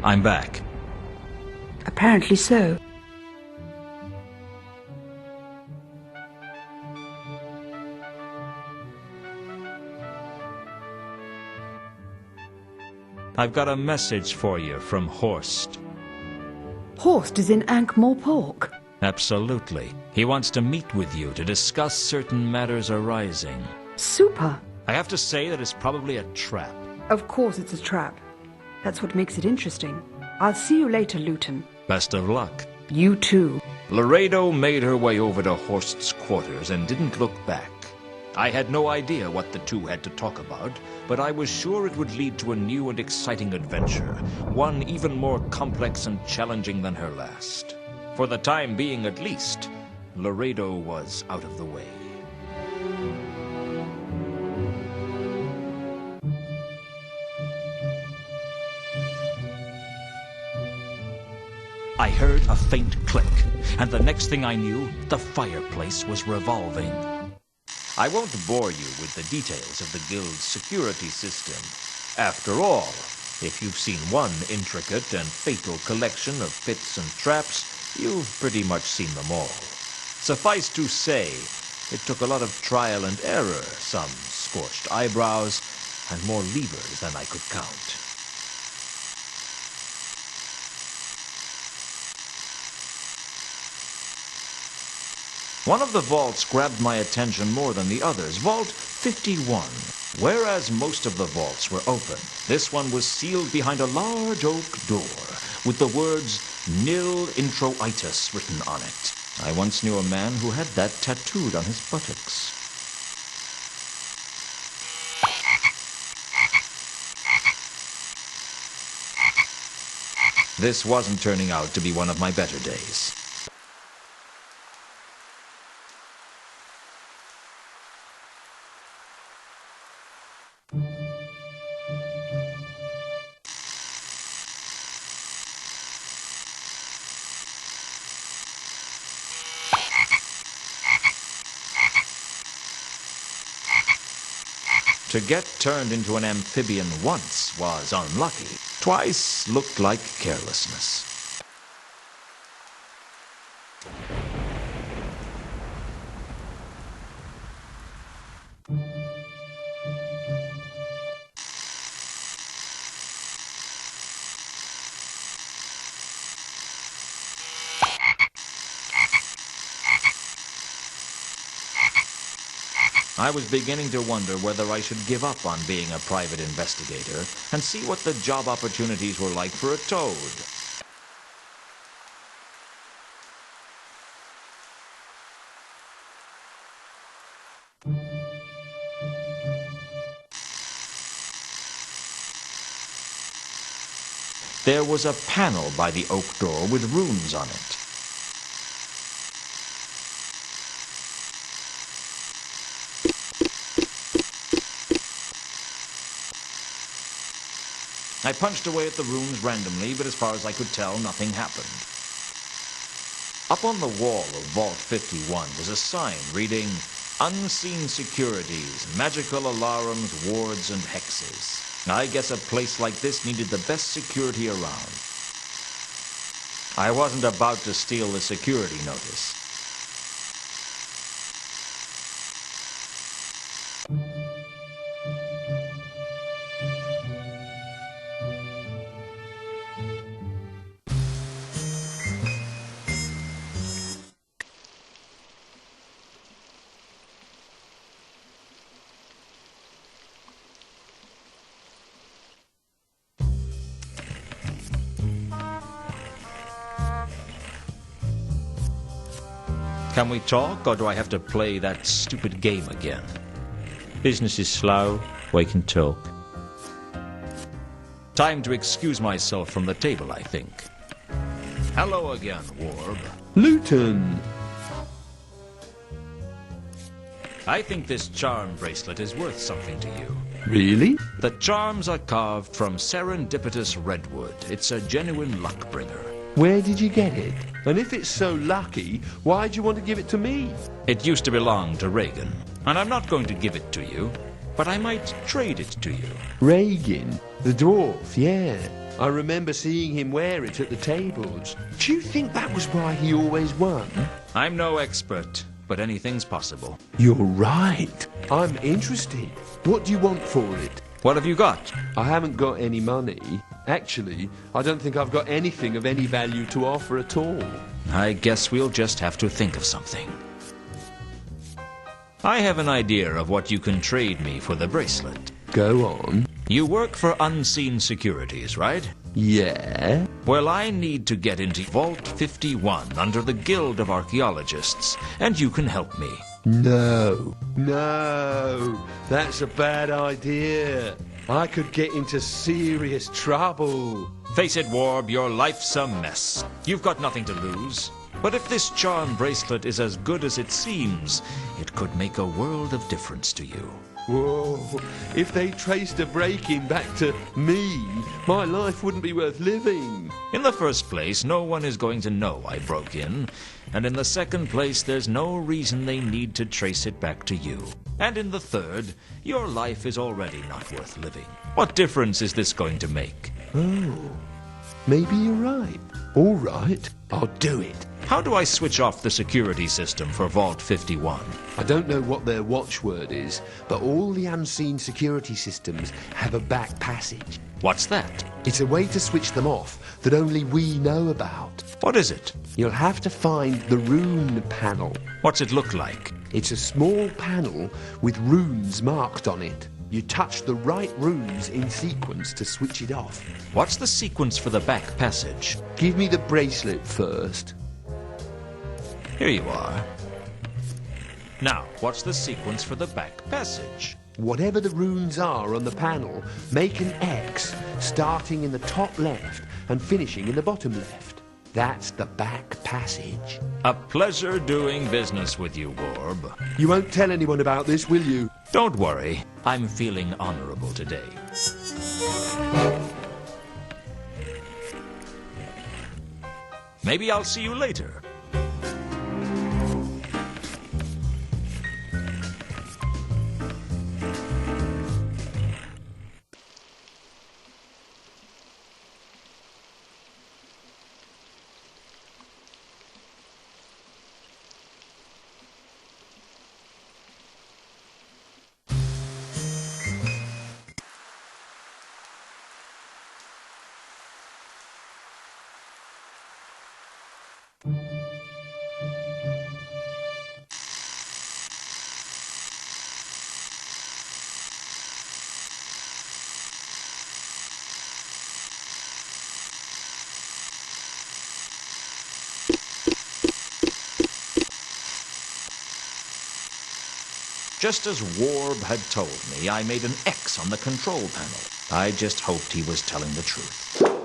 I'm back. Apparently so. I've got a message for you from Horst. Horst is in Ankh-Morpork. Absolutely. He wants to meet with you to discuss certain matters arising. Super. I have to say that it's probably a trap. Of course it's a trap. That's what makes it interesting. I'll see you later, Lewton. Best of luck. You too. Laredo made her way over to Horst's quarters and didn't look back. I had no idea what the two had to talk about, but I was sure it would lead to a new and exciting adventure, one even more complex and challenging than her last. For the time being, at least, Laredo was out of the way. I heard a faint click, and the next thing I knew, the fireplace was revolving. I won't bore you with the details of the Guild's security system. After all, if you've seen one intricate and fatal collection of pits and traps, you've pretty much seen them all. Suffice to say, it took a lot of trial and error, some scorched eyebrows, and more levers than I could count. One of the vaults grabbed my attention more than the others, Vault 51. Whereas most of the vaults were open, this one was sealed behind a large oak door with the words Nil Introitus written on it. I once knew a man who had that tattooed on his buttocks. This wasn't turning out to be one of my better days. To get turned into an amphibian once was unlucky. Twice looked like carelessness. I was beginning to wonder whether I should give up on being a private investigator and see what the job opportunities were like for a toad. There was a panel by the oak door with runes on it. I punched away at the runes randomly, but as far as I could tell, nothing happened. Up on the wall of Vault 51 was a sign reading, Unseen Securities, Magical Alarms, Wards, and Hexes. I guess a place like this needed the best security around. I wasn't about to steal the security notice. Can we talk, or do I have to play that stupid game again? Business is slow, we can talk. Time to excuse myself from the table, I think. Hello again, Warb. Lewton! I think this charm bracelet is worth something to you. Really? The charms are carved from serendipitous redwood. It's a genuine luck bringer. Where did you get it? And if it's so lucky, why do you want to give it to me? It used to belong to Reagan, and I'm not going to give it to you, but I might trade it to you. Reagan, the dwarf, yeah. I remember seeing him wear it at the tables. Do you think that was why he always won? I'm no expert, but anything's possible. You're right. I'm interested. What do you want for it? What have you got? I haven't got any money. Actually, I don't think I've got anything of any value to offer at all. I guess we'll just have to think of something. I have an idea of what you can trade me for the bracelet. Go on. You work for Unseen Securities, right? Yeah? Well, I need to get into Vault 51 under the Guild of Archaeologists, and you can help me. No. That's a bad idea. I could get into serious trouble. Face it, Warb, your life's a mess. You've got nothing to lose. But if this charm bracelet is as good as it seems, it could make a world of difference to you. Whoa, if they traced a break-in back to me, my life wouldn't be worth living. In the first place, no one is going to know I broke in. And in the second place, there's no reason they need to trace it back to you. And in the third, your life is already not worth living. What difference is this going to make? Oh, maybe you're right. All right, I'll do it. How do I switch off the security system for Vault 51? I don't know what their watchword is, but all the unseen security systems have a back passage. What's that? It's a way to switch them off that only we know about. What is it? You'll have to find the rune panel. What's it look like? It's a small panel with runes marked on it. You touch the right runes in sequence to switch it off. What's the sequence for the back passage? Give me the bracelet first. Here you are. Now, what's the sequence for the back passage? Whatever the runes are on the panel, make an X, starting in the top left and finishing in the bottom left. That's the back passage. A pleasure doing business with you, Gorb. You won't tell anyone about this, will you? Don't worry. I'm feeling honorable today. Maybe I'll see you later. Just as Warb had told me, I made an X on the control panel. I just hoped he was telling the truth.